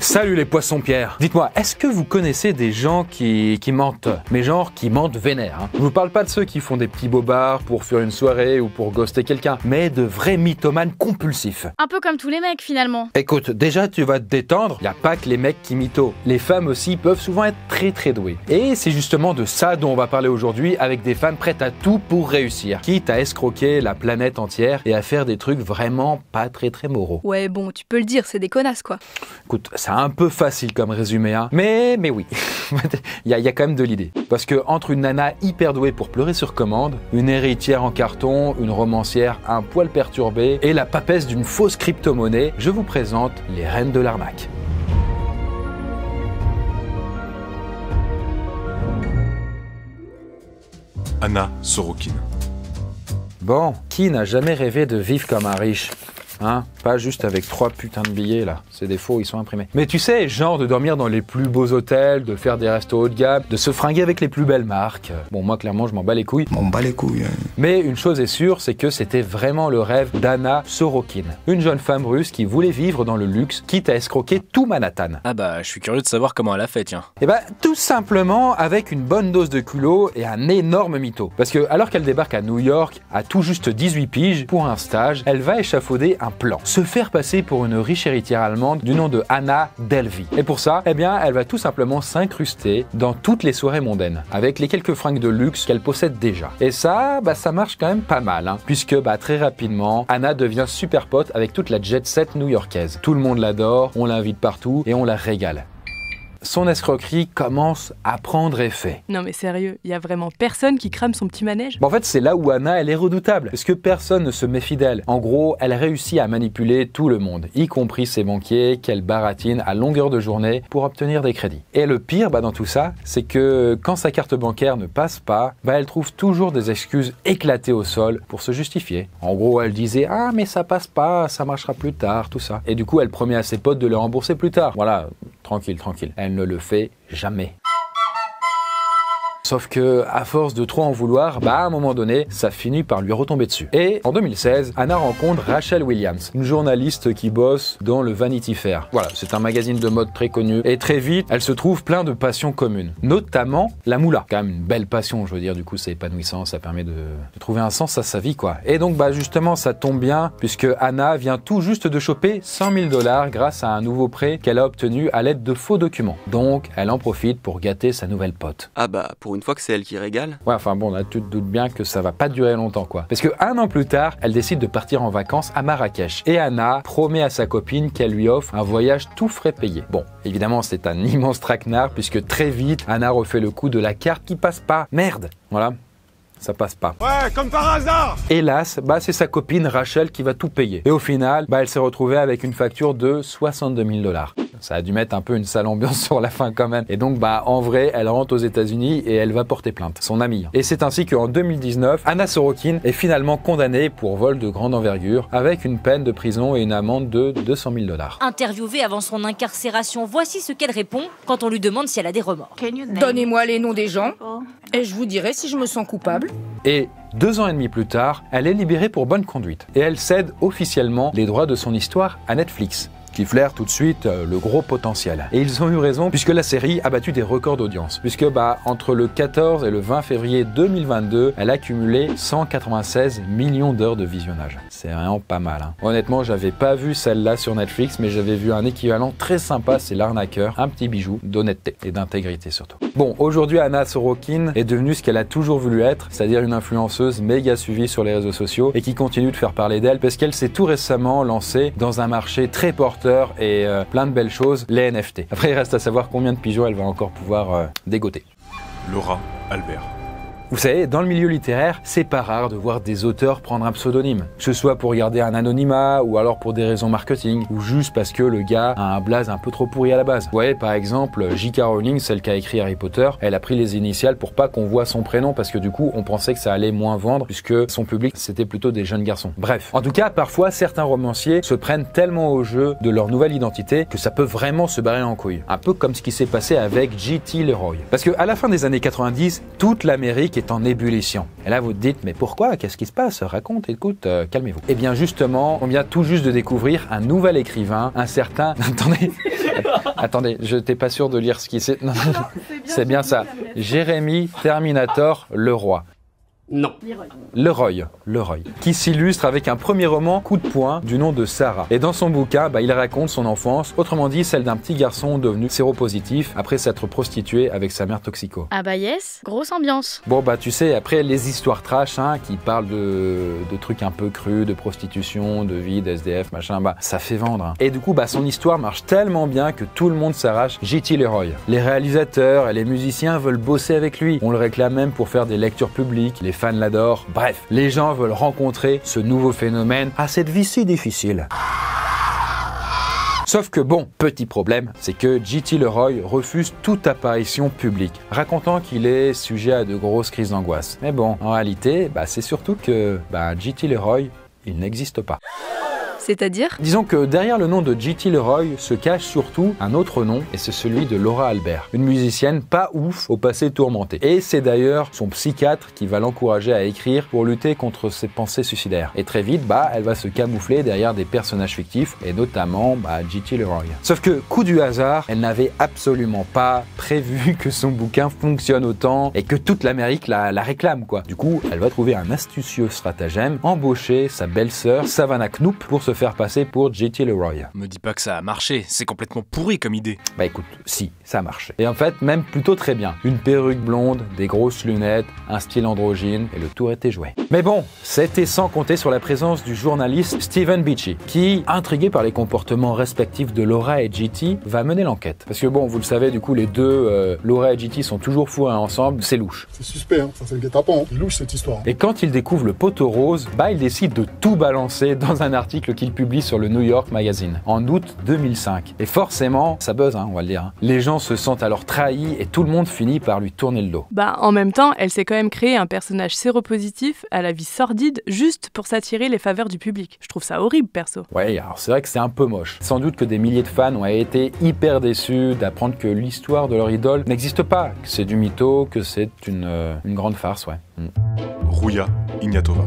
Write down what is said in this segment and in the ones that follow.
Salut les poissons-pierres. Dites-moi, est-ce que vous connaissez des gens qui mentent? Mais genre qui mentent vénère, hein. Je vous parle pas de ceux qui font des petits bobards pour faire une soirée ou pour ghoster quelqu'un, mais de vrais mythomanes compulsifs. Un peu comme tous les mecs finalement. Écoute, déjà tu vas te détendre, y a pas que les mecs qui mythos. Les femmes aussi peuvent souvent être très douées. Et c'est justement de ça dont on va parler aujourd'hui avec des femmes prêtes à tout pour réussir. Quitte à escroquer la planète entière et à faire des trucs vraiment pas très moraux. Ouais bon, tu peux le dire, c'est des connasses quoi. Écoute, c'est un peu facile comme résumé, hein. Mais oui, il y a quand même de l'idée. Parce que entre une nana hyper douée pour pleurer sur commande, une héritière en carton, une romancière un poil perturbée et la papesse d'une fausse crypto-monnaie, je vous présente les reines de l'arnaque. Anna Sorokin. Bon, qui n'a jamais rêvé de vivre comme un riche? Hein? Pas juste avec 3 putains de billets là, c'est des faux, ils sont imprimés. Mais tu sais, genre de dormir dans les plus beaux hôtels, de faire des restos haut de gamme, de se fringuer avec les plus belles marques. Bon, moi clairement, je m'en bats les couilles. Mais une chose est sûre, c'est que c'était vraiment le rêve d'Anna Sorokin, une jeune femme russe qui voulait vivre dans le luxe, quitte à escroquer tout Manhattan. Ah bah, je suis curieux de savoir comment elle a fait, tiens. Et bah, tout simplement avec une bonne dose de culot et un énorme mytho. Parce que alors qu'elle débarque à New York, à tout juste 18 piges, pour un stage, elle va échafauder un plan. Se faire passer pour une riche héritière allemande du nom de Anna Delvey. Et pour ça, eh bien, elle va tout simplement s'incruster dans toutes les soirées mondaines, avec les quelques fringues de luxe qu'elle possède déjà. Et ça, bah, ça marche quand même pas mal, hein, puisque bah, très rapidement, Anna devient super pote avec toute la jet set new-yorkaise. Tout le monde l'adore, on l'invite partout et on la régale. Son escroquerie commence à prendre effet. Non mais sérieux, y a vraiment personne qui crame son petit manège? Bon, en fait, c'est là où Anna, elle est redoutable, parce que personne ne se méfie d'elle. En gros, elle réussit à manipuler tout le monde, y compris ses banquiers, qu'elle baratine à longueur de journée pour obtenir des crédits. Et le pire, bah, dans tout ça, c'est que quand sa carte bancaire ne passe pas, bah, elle trouve toujours des excuses éclatées au sol pour se justifier. En gros, elle disait « Ah, mais ça passe pas, ça marchera plus tard, tout ça. » Et du coup, elle promet à ses potes de le rembourser plus tard. Voilà, tranquille. Elle ne le fait jamais. Sauf que, à force de trop en vouloir, bah à un moment donné, ça finit par lui retomber dessus. Et en 2016, Anna rencontre Rachel Williams, une journaliste qui bosse dans le Vanity Fair. Voilà, c'est un magazine de mode très connu. Et très vite, elle se trouve plein de passions communes. Notamment la moula. Quand même une belle passion, je veux dire, du coup c'est épanouissant, ça permet de trouver un sens à sa vie, quoi. Et donc, bah justement, ça tombe bien, puisque Anna vient tout juste de choper 100 000 $ grâce à un nouveau prêt qu'elle a obtenu à l'aide de faux documents. Donc, elle en profite pour gâter sa nouvelle pote. Ah bah, pour une fois que c'est elle qui régale. Ouais, enfin bon, là tu te doutes bien que ça va pas durer longtemps, quoi. Parce que 1 an plus tard, elle décide de partir en vacances à Marrakech. Et Anna promet à sa copine qu'elle lui offre un voyage tout frais payé. Bon, évidemment, c'est un immense traquenard, puisque très vite, Anna refait le coup de la carte qui passe pas. Merde, voilà. Ça passe pas. Ouais, comme par hasard. Hélas, bah c'est sa copine Rachel qui va tout payer. Et au final, bah elle s'est retrouvée avec une facture de 62 000 $. Ça a dû mettre un peu une sale ambiance sur la fin quand même. Et donc, bah en vrai, elle rentre aux États-Unis et elle va porter plainte, son amie. Et c'est ainsi qu'en 2019, Anna Sorokin est finalement condamnée pour vol de grande envergure, avec une peine de prison et une amende de 200 000 $. Interviewée avant son incarcération, voici ce qu'elle répond quand on lui demande si elle a des remords. Donnez-moi les noms des gens et je vous dirai si je me sens coupable. Et 2 ans et demi plus tard, elle est libérée pour bonne conduite. Et elle cède officiellement les droits de son histoire à Netflix, qui flaire tout de suite le gros potentiel. Et ils ont eu raison, puisque la série a battu des records d'audience. Puisque bah entre le 14 et le 20 février 2022, elle a cumulé 196 millions d'heures de visionnage. C'est vraiment pas mal, hein. Honnêtement, j'avais pas vu celle-là sur Netflix, mais j'avais vu un équivalent très sympa, c'est L'Arnaqueur, un petit bijou d'honnêteté et d'intégrité surtout. Bon, aujourd'hui, Anna Sorokin est devenue ce qu'elle a toujours voulu être, c'est-à-dire une influenceuse méga suivie sur les réseaux sociaux et qui continue de faire parler d'elle parce qu'elle s'est tout récemment lancée dans un marché très porteur et plein de belles choses, les NFT. Après, il reste à savoir combien de pigeons elle va encore pouvoir dégoter. Laura Albert. Vous savez, dans le milieu littéraire, c'est pas rare de voir des auteurs prendre un pseudonyme. Que ce soit pour garder un anonymat, ou alors pour des raisons marketing, ou juste parce que le gars a un blaze un peu trop pourri à la base. Vous voyez, par exemple, J.K. Rowling, celle qui a écrit Harry Potter, elle a pris les initiales pour pas qu'on voit son prénom, parce que du coup, on pensait que ça allait moins vendre, puisque son public, c'était plutôt des jeunes garçons. Bref. En tout cas, parfois, certains romanciers se prennent tellement au jeu de leur nouvelle identité que ça peut vraiment se barrer en couille. Un peu comme ce qui s'est passé avec J.T. Leroy. Parce que à la fin des années 90, toute l'Amérique est en ébullition. Et là, vous te dites, mais pourquoi? Qu'est-ce qui se passe? Raconte, écoute, calmez-vous. Eh bien, justement, on vient tout juste de découvrir un nouvel écrivain, un certain... Attendez, je n'étais pas sûr de lire ce qui c'est. Non, c'est bien ça. Jérémy Terminator Leroy. Non. Leroy, qui s'illustre avec un premier roman coup de poing du nom de Sarah. Et dans son bouquin, il raconte son enfance, autrement dit celle d'un petit garçon devenu séropositif après s'être prostitué avec sa mère toxico. Ah bah yes, grosse ambiance. Bon tu sais, après les histoires trash qui parlent de trucs un peu crus, de prostitution, de vie, d'SDF, machin, ça fait vendre. Et du coup, son histoire marche tellement bien que tout le monde s'arrache J.T. Leroy. Les réalisateurs et les musiciens veulent bosser avec lui. On le réclame même pour faire des lectures publiques. Les fans l'adorent. Bref, les gens veulent rencontrer ce nouveau phénomène à cette vie si difficile. Sauf que petit problème, c'est que J.T. Leroy refuse toute apparition publique, racontant qu'il est sujet à de grosses crises d'angoisse. Mais en réalité, c'est surtout que J.T. Leroy, il n'existe pas. C'est-à-dire? Disons que derrière le nom de J.T. Leroy se cache surtout un autre nom, et c'est celui de Laura Albert, une musicienne pas ouf au passé tourmenté. Et c'est d'ailleurs son psychiatre qui va l'encourager à écrire pour lutter contre ses pensées suicidaires. Et très vite, elle va se camoufler derrière des personnages fictifs, et notamment J.T. Leroy. Sauf que, coup du hasard, elle n'avait absolument pas prévu que son bouquin fonctionne autant, et que toute l'Amérique la réclame, quoi. Du coup, elle va trouver un astucieux stratagème, embaucher sa belle-sœur, Savannah Knoop, pour se faire passer pour J.T. Leroy. Me dis pas que ça a marché, c'est complètement pourri comme idée. Écoute, si, ça a marché. Et en fait, même plutôt très bien. Une perruque blonde, des grosses lunettes, un style androgyne, et le tour était joué. Mais c'était sans compter sur la présence du journaliste Stephen Beachy, qui, intrigué par les comportements respectifs de Laura et J.T., va mener l'enquête. Parce que vous le savez, du coup, les deux, Laura et J.T. sont toujours fourrés ensemble, c'est louche. C'est suspect, ça c'est le guet-apens. C'est louche cette histoire. Et quand il découvre le poteau rose, il décide de tout balancer dans un article qu'il publie sur le New York Magazine en août 2005. Et forcément, ça buzz, on va le dire. Les gens se sentent alors trahis et tout le monde finit par lui tourner le dos. En même temps, elle s'est quand même créé un personnage séropositif à la vie sordide juste pour s'attirer les faveurs du public. Je trouve ça horrible, perso. Ouais, alors c'est vrai que c'est un peu moche. Sans doute que des milliers de fans ont été hyper déçus d'apprendre que l'histoire de leur idole n'existe pas, que c'est du mytho, que c'est une grande farce, Rouya Ignatova.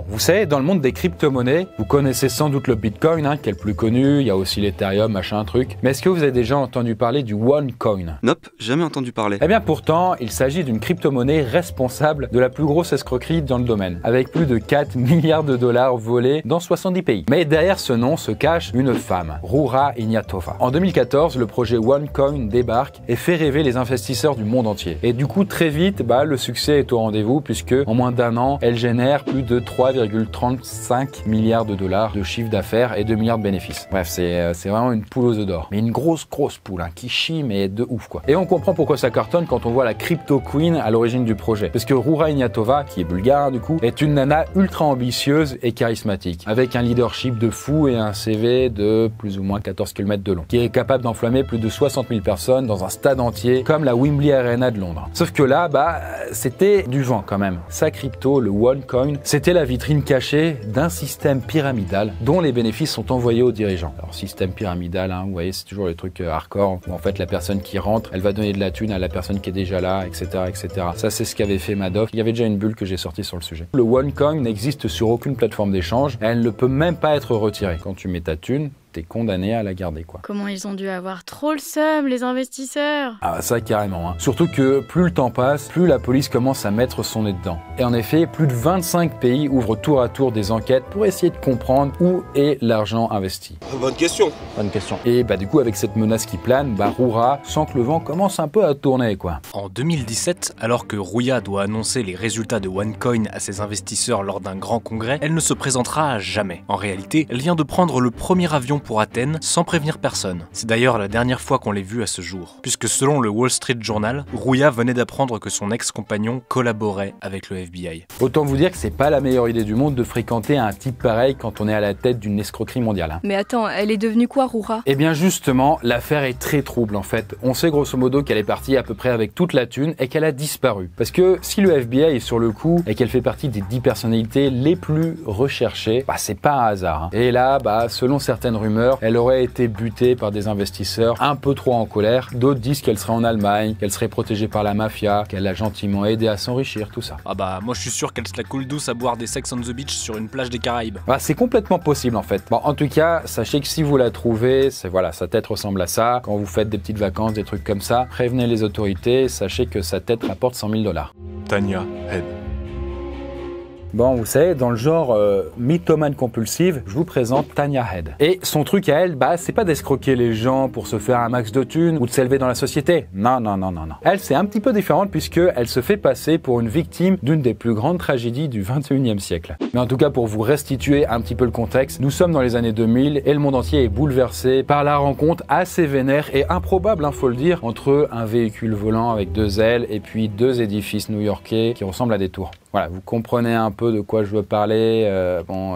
Vous savez, dans le monde des crypto-monnaies, vous connaissez sans doute le Bitcoin, qui est le plus connu, il y a aussi l'Ethereum, machin, truc. Mais est-ce que vous avez déjà entendu parler du OneCoin? Nope, jamais entendu parler. Eh bien pourtant, il s'agit d'une crypto-monnaie responsable de la plus grosse escroquerie dans le domaine, avec plus de 4 milliards de dollars volés dans 70 pays. Mais derrière ce nom se cache une femme, Rouya Ignatova. En 2014, le projet OneCoin débarque et fait rêver les investisseurs du monde entier. Et du coup, très vite, le succès est au rendez-vous, puisque en moins d'un an, elle génère plus de 3,35 milliards de dollars de chiffre d'affaires et 2 milliards de bénéfices. Bref, c'est vraiment une poule aux œufs d'or. Mais une grosse poule, qui chie, mais de ouf, quoi. Et on comprend pourquoi ça cartonne quand on voit la crypto queen à l'origine du projet. Parce que Rouya Ignatova, qui est bulgare, du coup, est une nana ultra ambitieuse et charismatique, avec un leadership de fou et un CV de plus ou moins 14 km de long, qui est capable d'enflammer plus de 60 000 personnes dans un stade entier, comme la Wembley Arena de Londres. Sauf que là, c'était du vent, quand même. Sa crypto, le OneCoin, c'était la vitrine cachée d'un système pyramidal dont les bénéfices sont envoyés aux dirigeants. Alors système pyramidal, vous voyez, c'est toujours les trucs hardcore où en fait la personne qui rentre, elle va donner de la thune à la personne qui est déjà là, etc., etc. Ça c'est ce qu'avait fait Madoff. Il y avait déjà une bulle que j'ai sortie sur le sujet. Le OneCoin n'existe sur aucune plateforme d'échange. Elle ne peut même pas être retirée. Quand tu mets ta thune, t'es condamné à la garder, quoi. Comment ils ont dû avoir trop le seum, les investisseurs. Ah ça carrément, Surtout que plus le temps passe, plus la police commence à mettre son nez dedans. Et en effet, plus de 25 pays ouvrent tour à tour des enquêtes pour essayer de comprendre où est l'argent investi. Bonne question. Et du coup, avec cette menace qui plane, Rouya sent que le vent commence un peu à tourner, quoi. En 2017, alors que Rouya doit annoncer les résultats de OneCoin à ses investisseurs lors d'un grand congrès, elle ne se présentera jamais. En réalité, elle vient de prendre le premier avion pour Athènes sans prévenir personne. C'est d'ailleurs la dernière fois qu'on l'ait vue à ce jour, puisque selon le Wall Street Journal, Rouya venait d'apprendre que son ex-compagnon collaborait avec le FBI. Autant vous dire que c'est pas la meilleure idée du monde de fréquenter un type pareil quand on est à la tête d'une escroquerie mondiale. Mais attends, elle est devenue quoi, Rouya? Eh bien justement, l'affaire est très trouble en fait. On sait grosso modo qu'elle est partie à peu près avec toute la thune et qu'elle a disparu. Parce que si le FBI est sur le coup et qu'elle fait partie des 10 personnalités les plus recherchées, c'est pas un hasard. Et là, selon certaines rumeurs, rumeurs, elle aurait été butée par des investisseurs un peu trop en colère. D'autres disent qu'elle serait en Allemagne, qu'elle serait protégée par la mafia, qu'elle l'a gentiment aidé à s'enrichir, tout ça. Ah bah moi je suis sûr qu'elle se la coule douce à boire des Sex on the Beach sur une plage des Caraïbes. Bah, c'est complètement possible en fait. Bon, en tout cas, sachez que si vous la trouvez, voilà, sa tête ressemble à ça. Quand vous faites des petites vacances, des trucs comme ça, prévenez les autorités, sachez que sa tête rapporte 100 000 $. Tanya Head. Bon, vous savez, dans le genre mythomane compulsive, je vous présente Tanya Head. Et son truc à elle, bah, c'est pas d'escroquer les gens pour se faire un max de thunes ou de s'élever dans la société. Non. Elle, c'est un petit peu différente puisqu'elle se fait passer pour une victime d'une des plus grandes tragédies du 21e siècle. Mais en tout cas, pour vous restituer un petit peu le contexte, nous sommes dans les années 2000 et le monde entier est bouleversé par la rencontre assez vénère et improbable, faut le dire, entre un véhicule volant avec 2 ailes et puis 2 édifices new-yorkais qui ressemblent à des tours. Voilà, vous comprenez un peu de quoi je veux parler.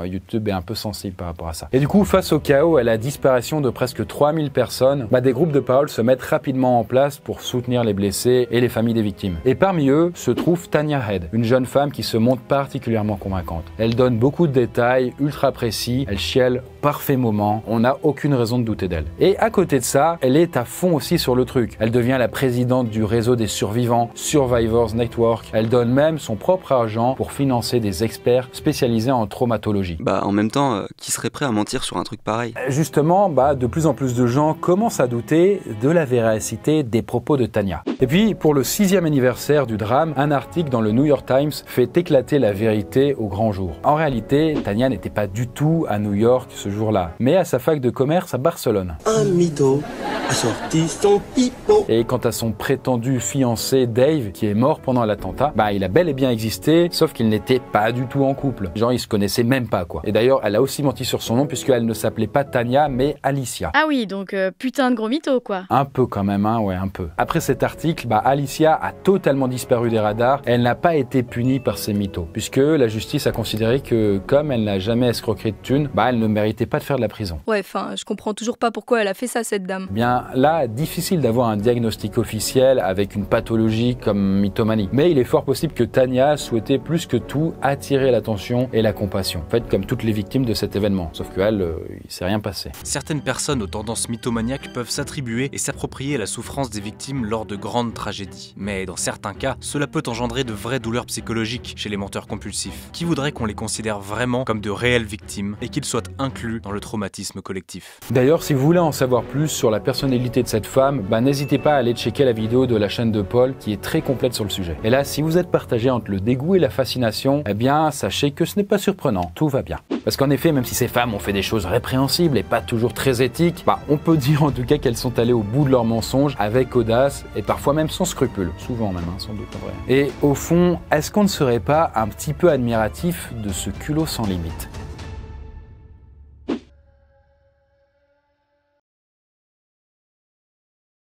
YouTube est un peu sensible par rapport à ça. Et du coup, face au chaos et à la disparition de presque 3000 personnes, des groupes de parole se mettent rapidement en place pour soutenir les blessés et les familles des victimes. Et parmi eux se trouve Tanya Head, une jeune femme qui se montre particulièrement convaincante. Elle donne beaucoup de détails, ultra précis, elle chiale parfait moment, on n'a aucune raison de douter d'elle. Et à côté de ça, elle est à fond aussi sur le truc. Elle devient la présidente du réseau des survivants, Survivors Network. Elle donne même son propre argent pour financer des experts spécialisés en traumatologie. En même temps, qui serait prêt à mentir sur un truc pareil? Justement, de plus en plus de gens commencent à douter de la véracité des propos de Tanya. Et puis, pour le 6e anniversaire du drame, un article dans le New York Times fait éclater la vérité au grand jour. En réalité, Tanya n'était pas du tout à New York ce jour-là, mais à sa fac de commerce à Barcelone. Un mytho a sorti son pipeau. Et quant à son prétendu fiancé Dave, qui est mort pendant l'attentat, il a bel et bien existé, sauf qu'il n'était pas du tout en couple. Genre, ils se connaissaient même pas, quoi. Et d'ailleurs, elle a aussi menti sur son nom, puisqu'elle ne s'appelait pas Tanya, mais Alicia. Ah oui, donc putain de gros mytho, quoi. Un peu quand même, ouais, un peu. Après cet article, Alicia a totalement disparu des radars. Elle n'a pas été punie par ces mythos, puisque la justice a considéré que, comme elle n'a jamais escroqué de thunes, elle ne méritait pas de faire de la prison. Ouais, je comprends toujours pas pourquoi elle a fait ça, cette dame. Bien, là, difficile d'avoir un diagnostic officiel avec une pathologie comme mythomanie. Mais il est fort possible que Tanya souhaitait plus que tout attirer l'attention et la compassion. En fait, comme toutes les victimes de cet événement. Sauf qu'elle, il s'est rien passé. Certaines personnes aux tendances mythomaniaques peuvent s'attribuer et s'approprier la souffrance des victimes lors de grandes tragédies. Mais dans certains cas, cela peut engendrer de vraies douleurs psychologiques chez les menteurs compulsifs, qui voudraient qu'on les considère vraiment comme de réelles victimes et qu'ils soient inclus dans le traumatisme collectif. D'ailleurs, si vous voulez en savoir plus sur la personnalité de cette femme, n'hésitez pas à aller checker la vidéo de la chaîne de Paul qui est très complète sur le sujet. Et là, si vous êtes partagé entre le dégoût et la fascination, sachez que ce n'est pas surprenant, tout va bien. Parce qu'en effet, même si ces femmes ont fait des choses répréhensibles et pas toujours très éthiques, on peut dire en tout cas qu'elles sont allées au bout de leurs mensonges avec audace et parfois même sans scrupule. Souvent même, sans doute en vrai. Et au fond, est-ce qu'on ne serait pas un petit peu admiratif de ce culot sans limite ?